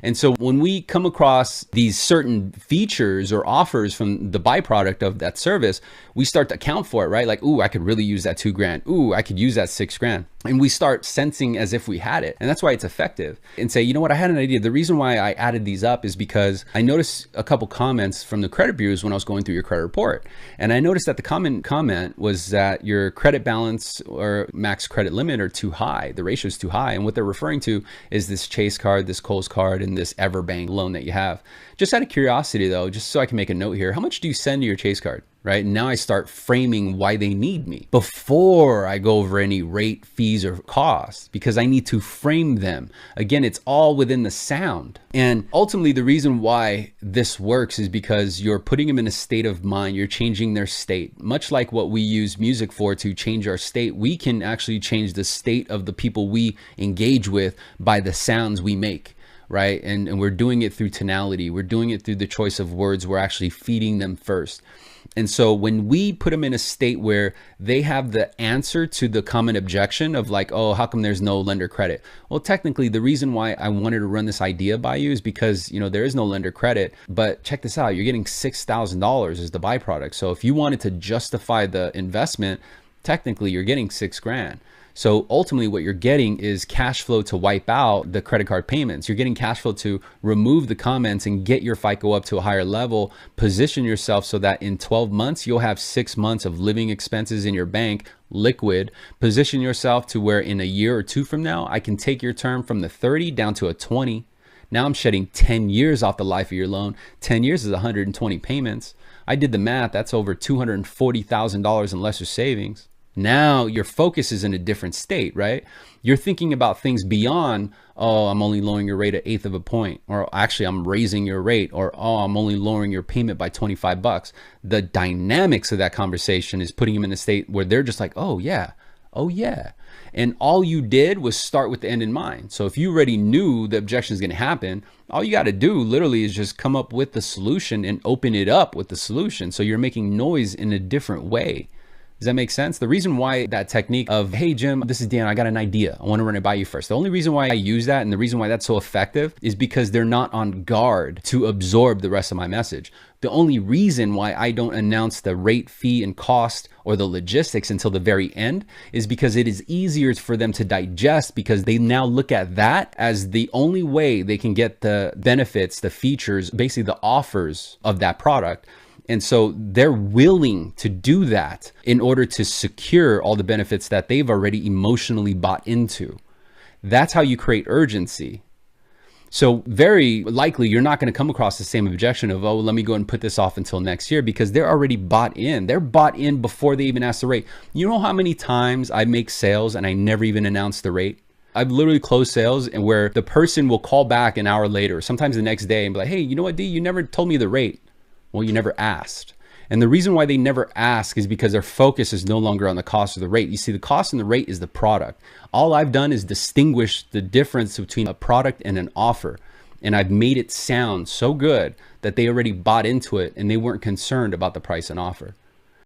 And so when we come across these certain features or offers from the byproduct of that service, we start to account for it, right? Like, ooh, I could really use that $2,000. Ooh, I could use that $6,000. And we start sensing as if we had it. And that's why it's effective. And say, you know what, I had an idea. The reason why I added these up is because I noticed a couple comments from the credit bureaus when I was going through your credit report. And I noticed that the common comment was that your credit balance or max credit limit are too high. The ratio is too high. And what they're referring to is this Chase card, this Kohl's card, and this Everbank loan that you have. Just out of curiosity though, just so I can make a note here, how much do you send to your Chase card? Right now I start framing why they need me before I go over any rate, fees, or costs, because I need to frame them. Again, it's all within the sound. And ultimately the reason why this works is because you're putting them in a state of mind. You're changing their state. Much like what we use music for to change our state, we can actually change the state of the people we engage with by the sounds we make. Right? And we're doing it through tonality. We're doing it through the choice of words. We're actually feeding them first. And so when we put them in a state where they have the answer to the common objection of like, oh, how come there's no lender credit? Well, technically the reason why I wanted to run this idea by you is because, you know, there is no lender credit, but check this out. You're getting $6,000 as the byproduct. So if you wanted to justify the investment, technically you're getting $6,000. So ultimately what you're getting is cash flow to wipe out the credit card payments. You're getting cash flow to remove the comments and get your FICO up to a higher level, position yourself so that in 12 months, you'll have 6 months of living expenses in your bank, liquid. Position yourself to where in a year or two from now, I can take your term from the 30 down to a 20. Now I'm shedding 10 years off the life of your loan. 10 years is 120 payments. I did the math. That's over $240,000 in lesser savings. Now your focus is in a different state, right? You're thinking about things beyond, oh, I'm only lowering your rate 1/8 of a point, or actually I'm raising your rate, or oh, I'm only lowering your payment by $25. The dynamics of that conversation is putting them in a state where they're just like, oh yeah. Oh yeah. And all you did was start with the end in mind. So if you already knew the objection is going to happen, all you got to do literally is just come up with the solution and open it up with the solution. So you're making noise in a different way. Does that make sense? The reason why that technique of, hey, Jim, this is Dan, I got an idea. I want to run it by you first. The only reason why I use that and the reason why that's so effective is because they're not on guard to absorb the rest of my message. The only reason why I don't announce the rate, fee, and cost or the logistics until the very end is because it is easier for them to digest, because they now look at that as the only way they can get the benefits, the features, basically the offers of that product. And so they're willing to do that in order to secure all the benefits that they've already emotionally bought into. That's how you create urgency. So very likely you're not going to come across the same objection of, oh, let me go and put this off until next year, because they're already bought in. They're bought in before they even ask the rate. You know how many times I make sales and I never even announce the rate? I've literally closed sales and where the person will call back an hour later, sometimes the next day, and be like, hey, you know what, D, you never told me the rate. Well, you never asked. And the reason why they never ask is because their focus is no longer on the cost of the rate. You see, the cost and the rate is the product. All I've done is distinguish the difference between a product and an offer. And I've made it sound so good that they already bought into it and they weren't concerned about the price and offer.